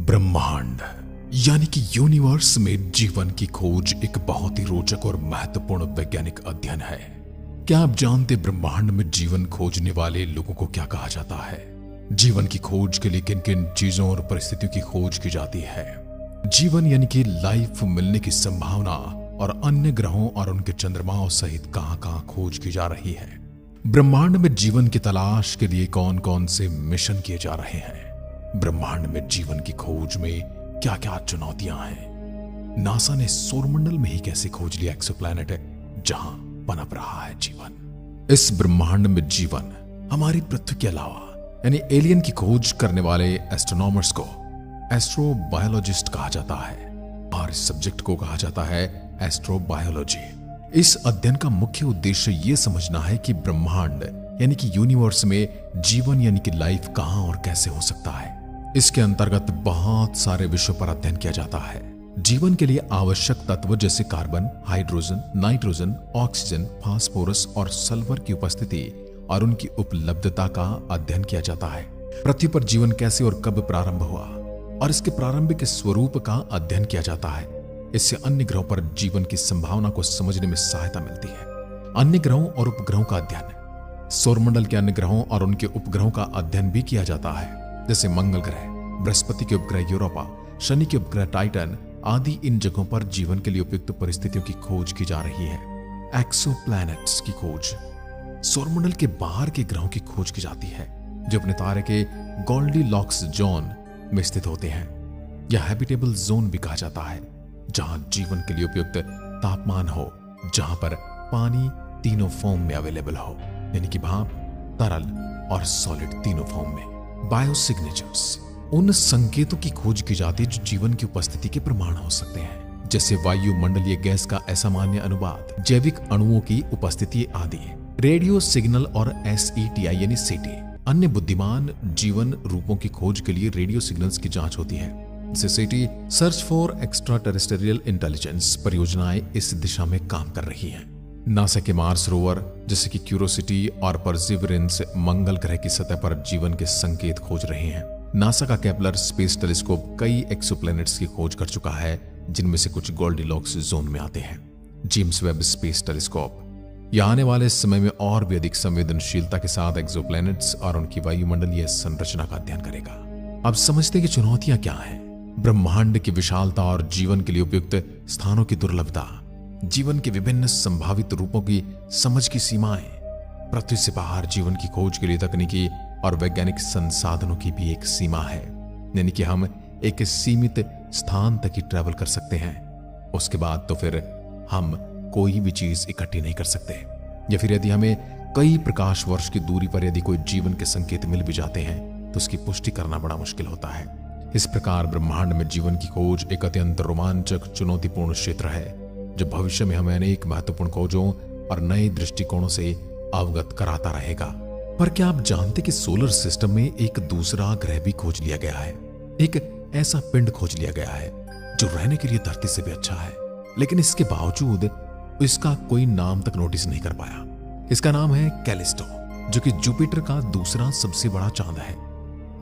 ब्रह्मांड यानी कि यूनिवर्स में जीवन की खोज एक बहुत ही रोचक और महत्वपूर्ण वैज्ञानिक अध्ययन है। क्या आप जानते ब्रह्मांड में जीवन खोजने वाले लोगों को क्या कहा जाता है? जीवन की खोज के लिए किन किन चीजों और परिस्थितियों की खोज की जाती है? जीवन यानी कि लाइफ मिलने की संभावना और अन्य ग्रहों और उनके चंद्रमाओं सहित कहां-कहां खोज की जा रही है? ब्रह्मांड में जीवन की तलाश के लिए कौन कौन से मिशन किए जा रहे हैं? ब्रह्मांड में जीवन की खोज में क्या क्या चुनौतियां हैं? नासा ने सौरमंडल में ही कैसे खोज लिया एक्सोप्लैनेट है जहां पनप रहा है जीवन? इस ब्रह्मांड में जीवन हमारी पृथ्वी के अलावा यानी एलियन की खोज करने वाले एस्ट्रोनॉमर्स को एस्ट्रोबायोलॉजिस्ट कहा जाता है और इस सब्जेक्ट को कहा जाता है एस्ट्रोबायोलॉजी। इस अध्ययन का मुख्य उद्देश्य यह समझना है कि ब्रह्मांड यानी कि यूनिवर्स में जीवन यानी कि लाइफ कहां और कैसे हो सकता है। इसके अंतर्गत बहुत सारे विषयों पर अध्ययन किया जाता है। जीवन के लिए आवश्यक तत्व जैसे carbon, hydrogen, nitrogen, oxygen, phosphorus और सल्फर की उपस्थिति और उनकी उपलब्धता का अध्ययन किया जाता है। पृथ्वी पर जीवन कैसे और कब प्रारंभ हुआ और इसके प्रारंभिक स्वरूप का अध्ययन किया जाता है। इससे अन्य ग्रहों पर जीवन की संभावना को समझने में सहायता मिलती है। अन्य ग्रहों और उपग्रहों का अध्ययन, सौरमंडल के अन्य ग्रहों और उनके उपग्रहों का अध्ययन भी किया जाता है, जैसे मंगल ग्रह, बृहस्पति के उपग्रह यूरोपा, शनि के उपग्रह टाइटन आदि। इन जगहों पर जीवन के लिए उपयुक्त परिस्थितियों की खोज की जा रही है। एक्सोप्लैनेट्स की खोज, सौरमंडल के बाहर के ग्रहों की खोज की जाती है जो अपने तारे के गोल्डीलॉक्स जोन में स्थित होते हैं या हैबिटेबल जोन भी कहा जाता है, जहां जीवन के लिए उपयुक्त तापमान हो, जहां पर पानी तीनों फॉर्म में अवेलेबल हो, यानी कि भाप, तरल और सॉलिड तीनों फॉर्म में। बायोसिग्नेचर्स, उन संकेतों की खोज की जाती है जो जीवन की उपस्थिति के प्रमाण हो सकते हैं, जैसे वायुमंडलीय गैस का असामान्य अनुपात, जैविक अणुओं की उपस्थिति आदि। रेडियो सिग्नल और SETI यानी SETI, अन्य बुद्धिमान जीवन रूपों की खोज के लिए रेडियो सिग्नल्स की जांच होती है। SETI search for extra terrestrial intelligence परियोजनाएं इस दिशा में काम कर रही हैं। नासा के मार्स रोवर जैसे कि क्यूरोसिटी और परसिवरेंस मंगल ग्रह की सतह पर जीवन के संकेत खोज रहे हैं। नासा का केपलर स्पेस टेलीस्कोप कई एक्सोप्लैनेट्स की खोज कर चुका है, जिनमें से कुछ गोल्डीलॉक्स जोन में आते हैं। जेम्स वेब स्पेस टेलीस्कोप यह आने वाले समय में और भी अधिक संवेदनशीलता के साथ एक्सोप्लैनेट्स और उनकी वायुमंडलीय संरचना का अध्ययन करेगा। अब समझते हैं कि चुनौतियां क्या हैं। ब्रह्मांड की विशालता और जीवन के लिए उपयुक्त स्थानों की दुर्लभता, जीवन के विभिन्न संभावित रूपों की समझ की सीमाएं, पृथ्वी से बाहर जीवन की खोज के लिए तकनीकी और वैज्ञानिक संसाधनों की भी एक सीमा है, यानी कि हम एक सीमित स्थान तक ही ट्रैवल कर सकते हैं। उसके बाद तो फिर हम कोई भी चीज इकट्ठी नहीं कर सकते, या फिर यदि हमें कई प्रकाश वर्ष की दूरी पर यदि कोई जीवन के संकेत मिल भी जाते हैं तो उसकी पुष्टि करना बड़ा मुश्किल होता है। इस प्रकार ब्रह्मांड में जीवन की खोज एक अत्यंत रोमांचक चुनौतीपूर्ण क्षेत्र है जो भविष्य में हमें अनेक महत्वपूर्ण खोजों और नए दृष्टिकोणों से अवगत कराता रहेगा। पर क्या आप जानते कि सोलर सिस्टम में एक दूसरा ग्रह भी खोज लिया गया है? एक ऐसा पिंड खोज लिया गया है जो रहने के लिए धरती से भी अच्छा है, लेकिन इसके बावजूद इसका कोई नाम तक नोटिस नहीं कर पाया। इसका नाम है कैलिस्टो, जो कि जुपिटर का दूसरा सबसे बड़ा चांद है।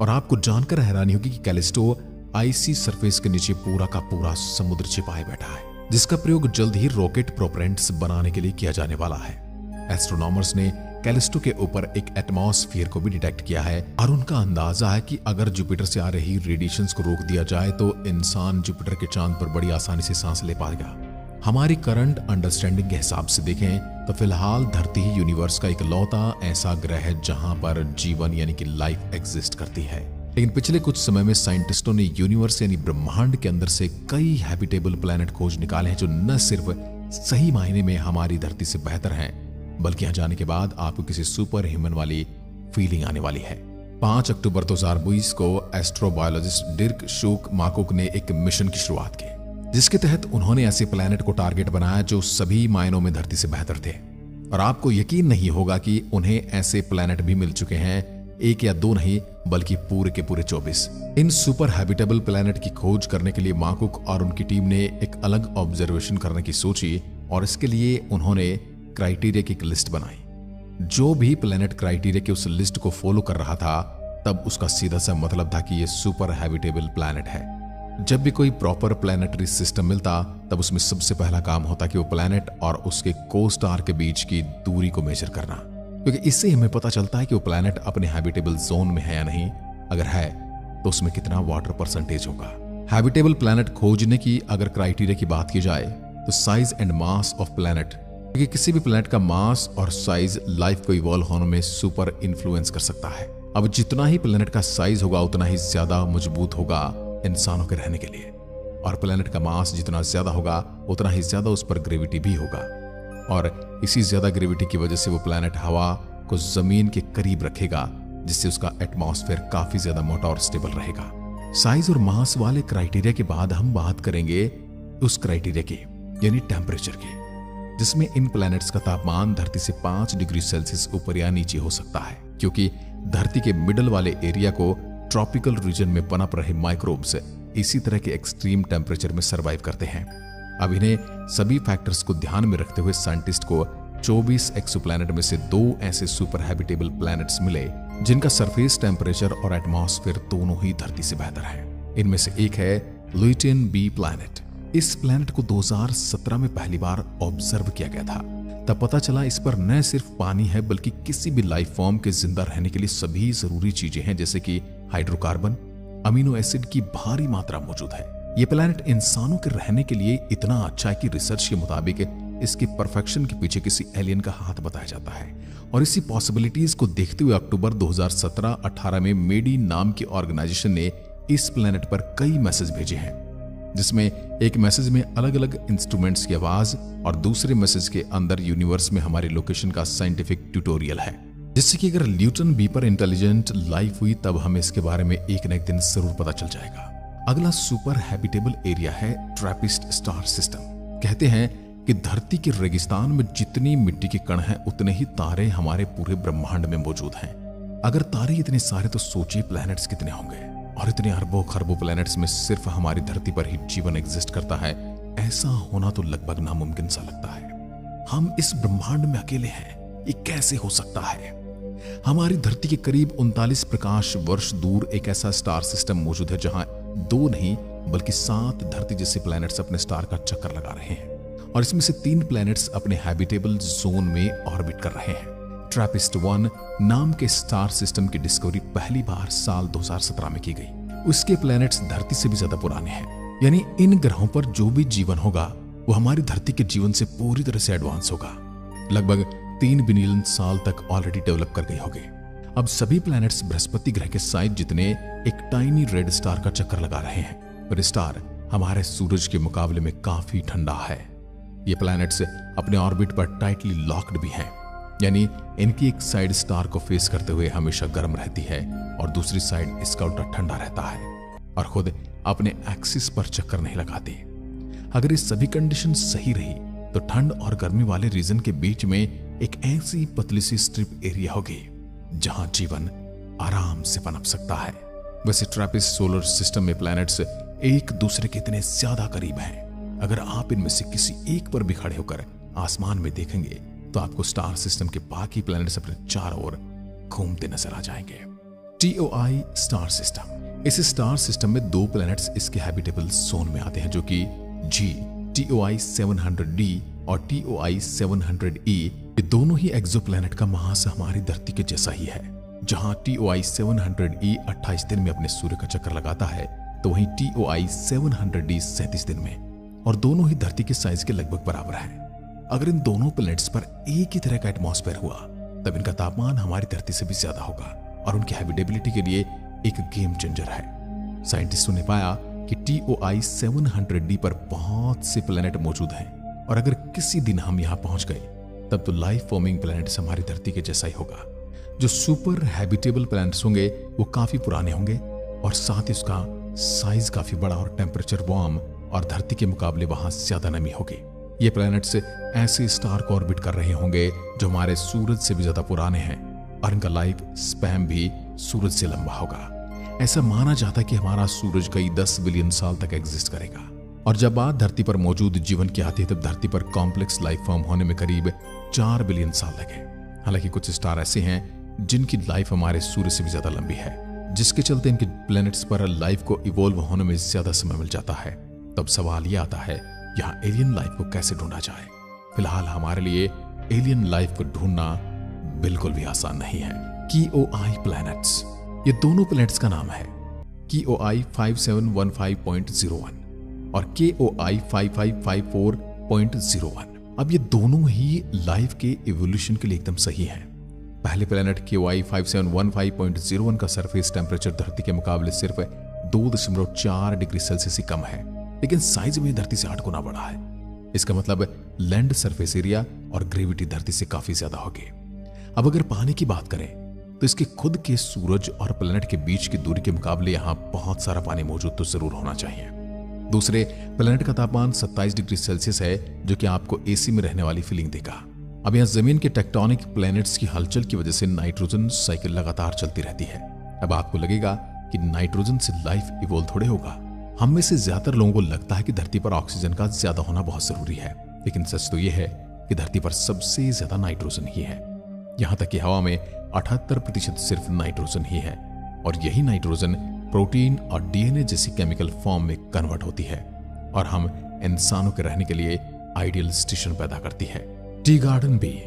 और आपको जानकर हैरानी होगी कि कैलिस्टो आईसी सरफेस के नीचे पूरा का पूरा समुद्र छिपाए बैठा है, जिसका प्रयोग जल्द ही रॉकेट प्रोपेलेंट्स बनाने के लिए किया जाने वाला है। एस्ट्रोनॉमर्स ने कैलिस्टो के ऊपर एक एटमॉस्फेयर को भी डिटेक्ट किया है और उनका अंदाजा है कि अगर जुपिटर से आ रही रेडिएशंस को रोक दिया जाए तो इंसान जुपिटर के चांद पर बड़ी आसानी से सांस ले पाएगा। हमारी करंट अंडरस्टैंडिंग के हिसाब से देखें तो फिलहाल धरती ही यूनिवर्स का इकलौता ऐसा ग्रह है जहां पर जीवन यानी कि लाइफ एग्जिस्ट करती है। लेकिन पिछले कुछ समय में साइंटिस्टों ने यूनिवर्स यानी ब्रह्मांड के अंदर से कई हैबिटेबल प्लैनेट खोज निकाले हैं जो न सिर्फ सही मायने में हमारी धरती से बेहतर हैं, बल्कि यहां जाने के बाद आपको किसी सुपर ह्यूमन वाली फीलिंग आने वाली है। 5 अक्टूबर 2022 को एस्ट्रोबायोलॉजिस्ट डिर्क शूक माकुक ने एक मिशन की शुरुआत की, जिसके तहत उन्होंने ऐसे प्लैनेट को टारगेट बनाया जो सभी मायनों में धरती से बेहतर थे। और आपको यकीन नहीं होगा कि उन्हें ऐसे प्लैनेट भी मिल चुके हैं, एक या दो नहीं बल्कि पूरे के पूरे 24। इन सुपर हैबिटेबल प्लैनेट की खोज करने के लिए माकुक और उनकी टीम ने एक अलग ऑब्जर्वेशन करने की सोची और इसके लिए उन्होंने क्राइटेरिया की एक लिस्ट बनाई। जो भी प्लैनेट क्राइटेरिया की उस लिस्ट को फॉलो कर रहा था तब उसका सीधा सा मतलब था कि ये सुपर हैबिटेबल प्लैनेट है। जब भी कोई प्रॉपर प्लैनेटरी सिस्टम मिलता तब उसमें सबसे पहला काम होता कि वो प्लैनेट और उसके को स्टार के बीच की दूरी को मेजर करना, क्योंकि इससे हमें पता चलता है कि वो प्लैनेट अपने हैबिटेबल जोन में है या नहीं। अगर है तो उसमें कितना वाटर परसेंटेज होगा। हैबिटेबल प्लैनेट खोजने की अगर क्राइटेरिया की बात की जाए तो size and mass of planet, क्योंकि किसी भी प्लैनेट का मास और साइज लाइफ को इवॉल्व होने में सुपर इन्फ्लुएंस कर सकता है। अब जितना ही प्लैनेट का साइज होगा उतना ही ज्यादा मजबूत होगा इंसानों के रहने के लिए, और प्लैनेट का मास जितना ज्यादा होगा उतना ही ज्यादा उस पर ग्रेविटी भी होगा, और इसी ज्यादा ग्रेविटी की वजह से वो प्लैनेट हवा को जमीन के करीब रखेगा, जिससे उसका एटमॉस्फेयर काफी ज्यादा मोटा और स्टेबल रहेगा। साइज और मास वाले क्राइटेरिया के बाद हम बात करेंगे उस क्राइटेरिया की, यानी टेम्परेचर की, जिसमें इन प्लैनेट्स का तापमान धरती से 5 डिग्री सेल्सियस ऊपर या नीचे हो सकता है, क्योंकि धरती के मिडल वाले एरिया को ट्रॉपिकल रीजन में पनप रहे माइक्रोब्स इसी तरह के एक्सट्रीम टेम्परेचर में सरवाइव करते हैं। अब इन्हें सभी फैक्टर्स को ध्यान में रखते हुए साइंटिस्ट को 24 एक्सोप्लैनेट में से 2 ऐसे सुपर हैबिटेबल प्लैनेट्स मिले जिनका सरफेस टेम्परेचर और एटमॉस्फेयर दोनों ही धरती से बेहतर है। इनमें से एक है लुइटेन बी प्लैनेट। इस प्लैनेट को 2017 में पहली बार ऑब्जर्व किया गया था। तब पता चला इस पर न सिर्फ पानी है बल्कि किसी भी लाइफ फॉर्म के जिंदा रहने के लिए सभी जरूरी चीजें हैं, जैसे कि हाइड्रोकार्बन, अमीनो एसिड की भारी मात्रा मौजूद है। यह प्लैनेट इंसानों के रहने के लिए इतना अच्छा है कि रिसर्च के मुताबिक इसकी परफेक्शन के पीछे किसी एलियन का हाथ बताया जाता है। और इसी पॉसिबिलिटीज को देखते हुए अक्टूबर 2017-18 में मेडी नाम की ऑर्गेनाइजेशन ने इस प्लैनेट पर कई मैसेज भेजे हैं, जिसमें एक मैसेज में अलग अलग इंस्ट्रूमेंट्स की आवाज और दूसरे मैसेज के अंदर यूनिवर्स में हमारी लोकेशन का साइंटिफिक ट्यूटोरियल है, जिससे कि अगर ल्यूटन बी पर इंटेलिजेंट लाइफ हुई तब हमें इसके बारे में एक न एक दिन जरूर पता चल जाएगा। अगला सुपर हैबिटेबल एरिया है ट्रैपिस्ट स्टार सिस्टम। कहते हैं कि धरती के रेगिस्तान में जितनी मिट्टी के कण हैं उतने ही तारे हमारे पूरे ब्रह्मांड में मौजूद हैं। अगर तारे इतने सारे तो सोचिए प्लैनेट्स कितने होंगे, और इतने अरबों खरबों प्लैनेट्स में सिर्फ हमारी धरती पर ही जीवन एग्जिस्ट करता है। ऐसा होना तो लगभग नामुमकिन सा लगता है। हम इस ब्रह्मांड में अकेले हैं, ये कैसे हो सकता है? हमारी धरती के करीब 39 प्रकाश वर्ष दूर एक ऐसा स्टार सिस्टम मौजूद है जहां 2 नहीं बल्कि 7 धरती जैसे प्लैनेट्स अपने स्टार का चक्कर लगा रहे हैं, और इसमें से 3 प्लैनेट्स अपने हैबिटेबल जोन में ऑर्बिट कर रहे हैं। ट्रैपिस्ट 1 नाम के स्टार सिस्टम की डिस्कवरी पहली बार साल 2017 में की गई। उसके प्लैनेट्स धरती से भी ज्यादा पुराने हैं, यानी इन ग्रहों पर जो भी जीवन होगा वो हमारी धरती के जीवन से पूरी तरह से एडवांस होगा। लगभग 3 बिलियन साल तक ऑलरेडी डेवलप कर गए होंगे। अब सभी प्लैनेट्स बृहस्पति ग्रह के साइज जितने एक टाइनी रेड स्टार का चक्कर लगा रहे हैं, पर स्टार हमारे सूरज के मुकाबले में काफी ठंडा है। ये प्लैनेट्स अपने ऑर्बिट पर टाइटली लॉक्ड भी हैं, यानी इनकी एक साइड स्टार को फेस करते हुए हमेशा गर्म रहती है और दूसरी साइड इसका उल्टा ठंडा रहता है और खुद अपने एक्सिस पर चक्कर नहीं लगाती। अगर ये सभी कंडीशन सही रही तो ठंड और गर्मी वाले रीजन के बीच में एक ऐसी पतली सी स्ट्रिप एरिया होगी जहां जीवन आराम से पनप सकता है। वैसे ट्रैपिस्ट सोलर सिस्टम में प्लैनेट्स एक दूसरे के इतने ज्यादा करीब हैं, अगर आप इनमें से किसी एक पर भी खड़े होकर आसमान में देखेंगे तो आपको स्टार सिस्टम के बाकी प्लैनेट्स अपने चारों ओर घूमते नजर आ जाएंगे। TOI star system. इस स्टार सिस्टम में 2 प्लैनेट्स इसके हैबिटेबल जोन में आते हैं, जो कि जी TOI 700d और TOI 700e। ये दोनों ही एक्सोप्लैनेट का मास हमारी धरती के जैसा ही है। जहां TOI 700e 28 दिन में अपने सूर्य का चक्कर लगाता है तो वहीं TOI 700d 37 दिन में, और दोनों ही धरती के साइज के लगभग बराबर है। अगर इन दोनों प्लैनेट्स पर एक ही तरह का एटमॉस्फेयर हुआ तब इनका तापमान हमारी धरती से भी ज्यादा होगा और उनकी हैबिटेबिलिटी के लिए एक गेम चेंजर है। साइंटिस्टों ने पाया कि TOI 700d पर बहुत से प्लैनेट मौजूद हैं, और अगर किसी दिन हम यहां पहुंच गए तब तो लाइफ फॉर्मिंग प्लैनेट्स हमारी धरती के जैसा ही होगा। जो सुपर हैबिटेबल प्लैनेट्स होंगे वो काफी पुराने होंगे और साथ ही उसका साइज काफी बड़ा और टेम्परेचर वार्म, और धरती के मुकाबले वहां ज्यादा नमी होगी। ये प्लैनेट्स ऐसे स्टार को ऑर्बिट कर रहे होंगे जो हमारे सूरज से भी ज्यादा पुराने हैं, और इनका लाइफ स्पैन भी सूरज से लंबा होगा। ऐसा माना जाता है कि हमारा सूरज कई 10 बिलियन साल तक एग्जिस्ट करेगा, और जब बात धरती पर मौजूद जीवन की आती है तब धरती पर कॉम्प्लेक्स लाइफ फॉर्म होने में करीब 4 बिलियन साल लगे। हालांकि कुछ स्टार ऐसे हैं जिनकी लाइफ हमारे सूर्य से भी ज्यादा लंबी है, जिसके चलते इनके प्लैनेट्स पर लाइफ को इवॉल्व होने में ज्यादा समय मिल जाता है। तब सवाल यह आता है, यहाँ एलियन लाइफ को कैसे ढूंढा जाए? फिलहाल हमारे लिए एलियन लाइफ को ढूंढना बिल्कुल भी आसान नहीं है। KOI प्लैनेट्स, ये दोनों प्लैनेट्स का नाम है। KOI 5715.01 और KOI 5554.01। अब ये दोनों ही लाइफ के इवोल्यूशन के लिए एकदम सही हैं। पहले प्लैनेट KOI 5715.01 का सरफेस टेम्परेचर धरती के मुकाबले सिर्फ 2.4 डिग्री सेल्सियस ही कम है, लेकिन साइज में धरती से 8 गुना बड़ा है। इसका मतलब लैंड सरफेस एरिया और ग्रेविटी धरती से काफी ज्यादा होगी। अब अगर पानी की बात करें तो इसके खुद के सूरज और प्लैनेट के बीच की दूरी के मुकाबले यहां बहुत सारा पानी मौजूद तो जरूर होना चाहिए। दूसरे, प्लैनेट का तापमान 27 डिग्री सेल्सियस है, जो कि आपको AC में रहने वाली फीलिंग देगा। अब यहां जमीन के टेक्टोनिक प्लैनेट्स की हलचल की वजह से नाइट्रोजन साइकिल लगातार चलती रहती है। अब आपको लगेगा कि नाइट्रोजन से लाइफ इवॉल्व थोड़े होगा। हम में से ज्यादातर लोगों को लगता है कि धरती पर ऑक्सीजन का ज्यादा होना बहुत जरूरी है, लेकिन सच तो यह है कि धरती पर सबसे ज्यादा नाइट्रोजन ही है। यहां तक कि हवा में 78% सिर्फ नाइट्रोजन ही है, और यही नाइट्रोजन प्रोटीन और DNA जैसी केमिकल फॉर्म में कन्वर्ट होती है और हम इंसानों के रहने के लिए आइडियल स्टेशन पैदा करती है। टी गार्डन भी,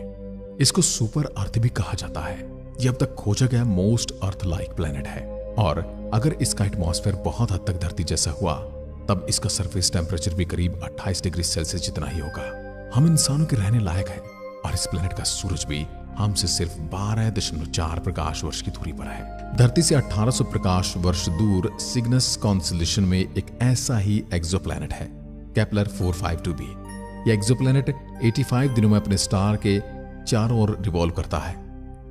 इसको सुपर अर्थ भी कहा जाता है। यह अब तक खोजा गया मोस्ट अर्थ लाइक प्लैनेट है, और अगर इसका एटमॉस्फेयर बहुत हद तक धरती जैसा हुआ तब इसका सरफेस टेम्परेचर भी करीब 28 डिग्री सेल्सियस जितना ही होगा। हम इंसानों के रहने लायक है, और इस प्लैनेट का सूरज भी हमसे सिर्फ 12.4 प्रकाश वर्ष की दूरी पर है। धरती से 1800 प्रकाश वर्ष दूर सिग्नस कॉन्स्टेलेशन में एक ऐसा ही एक्सोप्लैनेट है, केपलर 452b। यह एक्सोप्लैनेट 85 दिनों में अपने स्टार के चारों ओर रिवॉल्व करता है,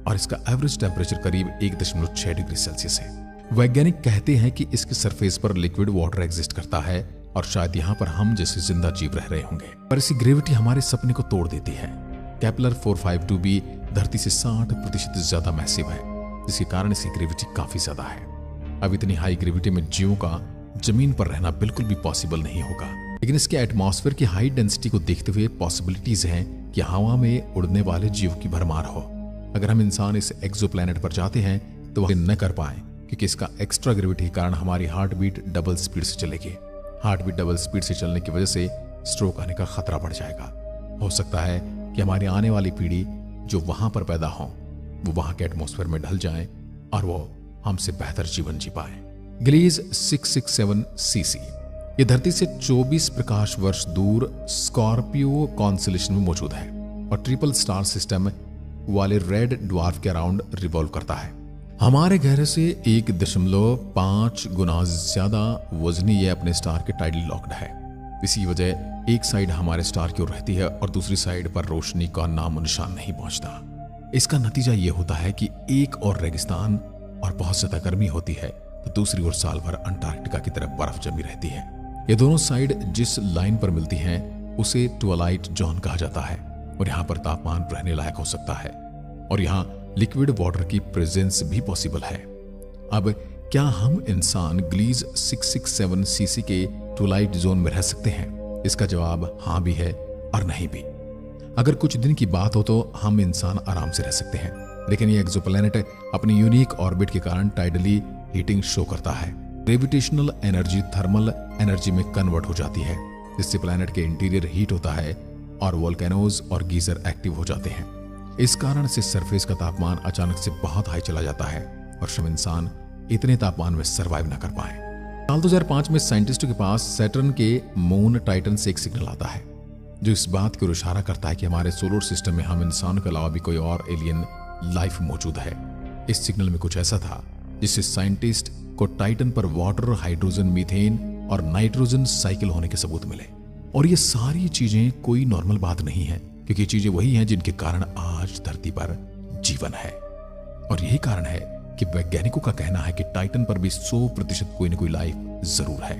और इसका एवरेज टेम्परेचर करीब 1.6 डिग्री सेल्सियस है। वैज्ञानिक कहते हैं कि इसके सरफेस पर लिक्विड वाटर एग्जिस्ट करता है, और शायद यहाँ पर हम जैसे जिंदा जीव रह रहे होंगे, पर इसी ग्रेविटी हमारे सपने को तोड़ देती है। केपलर 452b धरती से 60% ज्यादा मैसिव है, जिसके कारण इसकी ग्रेविटी काफी ज्यादा है। अब इतनी हाई ग्रेविटी में जीवों का जमीन पर रहना बिल्कुल भी पॉसिबल नहीं होगा, लेकिन इसके एटमॉस्फेयर की हाई डेंसिटी को देखते हुए पॉसिबिलिटीज हैं कि हवा में उड़ने वाले जीवों की भरमार हो। अगर हम इंसान इस एक्सोप्लैनेट पर जाते हैं तो वह न कर पाए, क्योंकि इसका एक्स्ट्रा ग्रेविटी के कारण हमारी हार्ट बीट डबल स्पीड से चलेगी। हार्ट बीट डबल स्पीड से चलने की वजह से स्ट्रोक आने का खतरा बढ़ जाएगा। हो सकता है कि हमारी आने वाली पीढ़ी जो वहां पर पैदा हो वो वहां के एटमॉस्फेयर में ढल जाए और वो हमसे बेहतर जीवन जी पाए। ग्लीज 667 CC ये धरती से 24 प्रकाश वर्ष दूर स्कॉर्पियो कॉन्स्टेलेशन में मौजूद है, और ट्रिपल स्टार सिस्टम वाले रेड ड्वार्फ के अराउंड रिवॉल्व करता है। हमारे घेरे से 1.5 गुना ज्यादा वजनी ये अपने स्टार के टाइडली लॉक्ड है। इसी वजह एक साइड हमारे स्टार की ओर रहती है और दूसरी साइड पर रोशनी का नामो निशान नहीं पहुंचता। इसका नतीजा यह होता है कि एक और रेगिस्तान और बहुत ज्यादा गर्मी होती है, तो दूसरी ओर साल भर अंटार्कटिका की तरफ बर्फ जमी रहती है। ये दोनों साइड जिस लाइन पर मिलती हैं उसे ट्विलाइट जोन कहा जाता है, और यहाँ पर तापमान रहने लायक हो सकता है, और यहाँ लिक्विड वाटर की प्रेजेंस भी पॉसिबल है। अब क्या हम इंसान ग्लीज 667 CC के ट्विलाइट जोन में रह सकते हैं? इसका जवाब हाँ भी है और नहीं भी। अगर कुछ दिन की बात हो तो हम इंसान आराम से रह सकते हैं, लेकिन ये एक्सोप्लैनेट अपनी यूनिक ऑर्बिट के कारण टाइडली हीटिंग शो करता है। ग्रेविटेशनल एनर्जी थर्मल एनर्जी में कन्वर्ट हो जाती है, जिससे प्लैनेट के इंटीरियर हीट होता है और वोल्केनोज और गीजर एक्टिव हो जाते हैं। इस कारण से सरफेस का तापमान अचानक से बहुत हाई चला जाता है और हम इंसान इतने तापमान में सरवाइव न कर पाए। साल 2005 में साइंटिस्टों के पास सैटर्न के मून टाइटन से एक सिग्नल आता है, जो इस बात की ओर इशारा करता है कि हमारे सोलर सिस्टम में हम इंसानों के अलावा भी कोई और एलियन लाइफ मौजूद है। इस सिग्नल में कुछ ऐसा था जिससे साइंटिस्ट को टाइटन पर वाटर, हाइड्रोजन, मीथेन और नाइट्रोजन साइकिल होने के सबूत मिले। और ये सारी चीजें कोई नॉर्मल बात नहीं है, क्योंकि चीजें वही हैं जिनके कारण आज धरती पर जीवन है। और यही कारण है कि वैज्ञानिकों का कहना है कि टाइटन पर भी 100% कोई न कोई लाइफ जरूर है।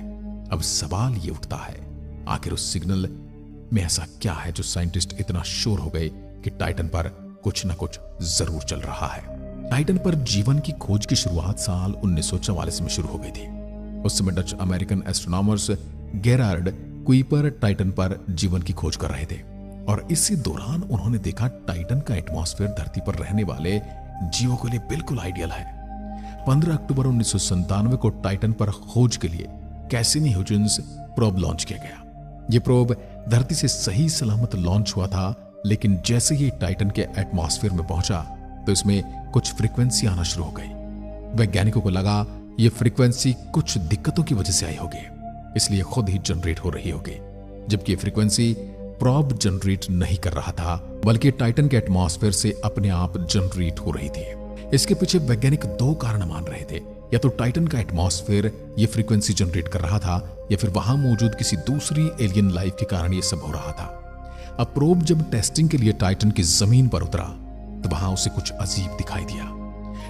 अब सवाल ये उठता है, आखिर उस सिग्नल में ऐसा क्या है जो साइंटिस्ट इतना श्योर हो गए कि टाइटन पर कुछ न कुछ जरूर चल रहा है। टाइटन पर जीवन की खोज की शुरुआत साल 1944 में शुरू हो गई थी। उस समय Dutch American astronomers Gerard Kuiper Titan पर जीवन की खोज कर रहे थे, और इसी दौरान उन्होंने देखा टाइटन का एटमॉस्फेयर धरती पर रहने वाले जीवों के लिए बिल्कुल आइडियल है। 15 अक्टूबर 1997 को टाइटन पर खोज के लिए कैसिनी ह्यूजेंस प्रोब लॉन्च किया गया। यह प्रोब धरती से सही सलामत लॉन्च हुआ था, लेकिन जैसे ही टाइटन के एटमॉस्फेयर में पहुंचा तो इसमें कुछ फ्रीक्वेंसी आना शुरू हो गई। वैज्ञानिकों को लगा यह फ्रीक्वेंसी कुछ दिक्कतों की वजह से आई होगी, इसलिए खुद ही जनरेट हो रही होगी, जबकि ये फ्रीक्वेंसी प्रोब जनरेट नहीं कर रहा था, बल्कि टाइटन के एटमॉस्फेयर से अपने आप जनरेट हो रही थी। इसके पीछे वैज्ञानिक दो कारण मान रहे थे, या तो टाइटन का एटमॉस्फेयर ये फ्रीक्वेंसी जनरेट कर रहा था, या फिर वहां मौजूद किसी दूसरी एलियन लाइफ के कारण ये सब हो रहा था। अब प्रोब जब टेस्टिंग के लिए टाइटन की जमीन पर उतरा तो वहां उसे कुछ अजीब दिखाई दिया।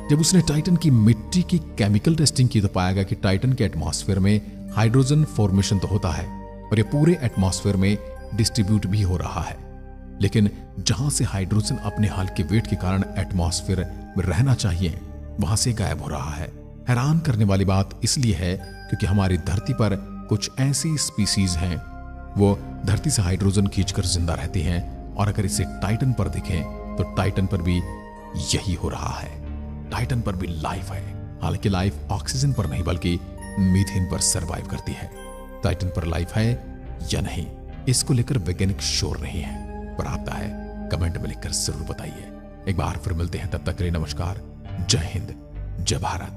जब उसने टाइटन की मिट्टी की केमिकल टेस्टिंग की तो पाया गया कि टाइटन के एटमॉस्फेयर में हाइड्रोजन फॉर्मेशन तो होता है और ये पूरे एटमॉस्फेयर में डिस्ट्रीब्यूट भी हो रहा है, लेकिन जहां से हाइड्रोजन अपने हल्के वेट के कारण एटमॉस्फेयर में रहना चाहिए वहां से गायब हो रहा है। हैरान करने वाली बात इसलिए है क्योंकि हमारी धरती पर कुछ ऐसी स्पीसीज हैं वो धरती से हाइड्रोजन खींचकर जिंदा रहती हैं, और अगर इसे टाइटन पर देखें तो टाइटन पर भी यही हो रहा है। टाइटन पर भी लाइफ है, हालांकि लाइफ ऑक्सीजन पर नहीं बल्कि मीथेन पर सरवाइव करती है। टाइटन पर लाइफ है या नहीं, इसको लेकर वैज्ञानिक श्योर नहीं है, पर आता है कमेंट में लिखकर जरूर बताइए। एक बार फिर मिलते हैं, तब तक के लिए नमस्कार, जय हिंद, जय भारत।